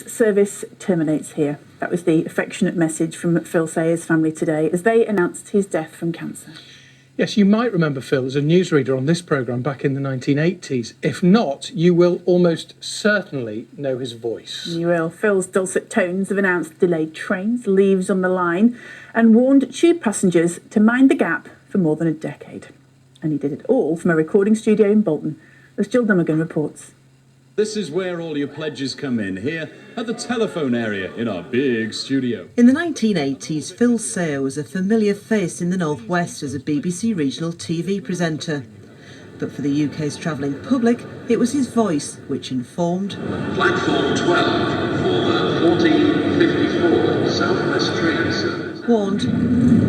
service terminates here. That was the affectionate message from Phil Sayers' family today as they announced his death from cancer. Yes, you might remember Phil as a newsreader on this programme back in the 1980s. If not, you will almost certainly know his voice. You will. Phil's dulcet tones have announced delayed trains, leaves on the line, and warned tube passengers to mind the gap for more than a decade. And he did it all from a recording studio in Bolton, as Jill Dummigan reports. This is where all your pledges come in, here at the telephone area in our big studio. In the 1980s, Phil Sayer was a familiar face in the North West as a BBC regional TV presenter. But for the UK's travelling public, it was his voice which informed. Platform 12 for the 1454 South West train service. Warned.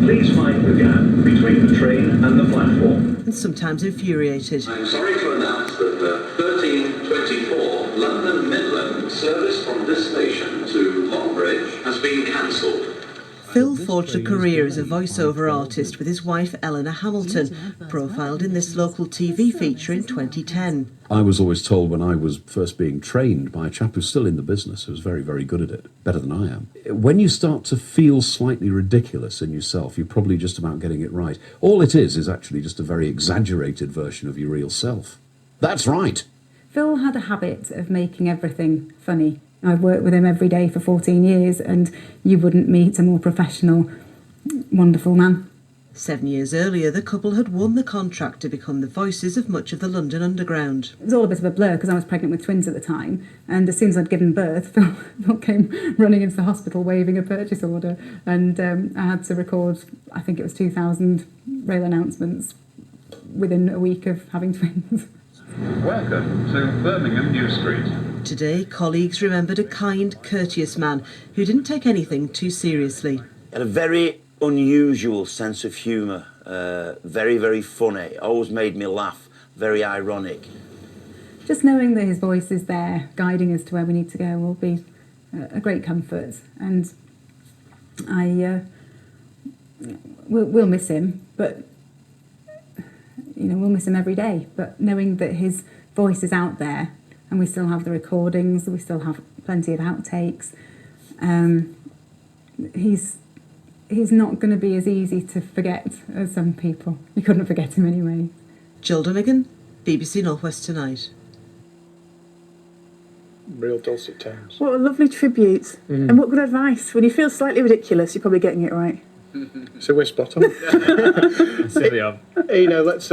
Please mind the gap between the train and the platform. And sometimes infuriated. I'm sorry to announce that the 1324 London Midland service from this station to Longbridge has been cancelled. Phil forged a career as a voice-over artist with his wife Eleanor Hamilton, profiled in this local TV feature in 2010. I was always told when I was first being trained by a chap who's still in the business, who's very, very good at it, better than I am. When you start to feel slightly ridiculous in yourself, you're probably just about getting it right. All it is actually just a very exaggerated version of your real self. That's right. Phil had a habit of making everything funny. I've worked with him every day for 14 years and you wouldn't meet a more professional, wonderful man. 7 years earlier, the couple had won the contract to become the voices of much of the London Underground. It was all a bit of a blur because I was pregnant with twins at the time, and as soon as I'd given birth, Phil came running into the hospital waving a purchase order, and I had to record, I think it was 2,000 rail announcements within a week of having twins. Welcome to Birmingham New Street. Today, colleagues remembered a kind, courteous man who didn't take anything too seriously. He had a very unusual sense of humour, very, very funny, always made me laugh, very ironic. Just knowing that his voice is there, guiding us to where we need to go, will be a great comfort. And we'll miss him, but we'll miss him every day. But knowing that his voice is out there, and we still have the recordings, we still have plenty of outtakes, he's not going to be as easy to forget as some people. You couldn't forget him anyway. Jill Dunnigan, BBC North West Tonight. Real dulcet tones. What a lovely tribute. And what good advice. When you feel slightly ridiculous, you're probably getting it right. So we're spot on. Silly on. Let's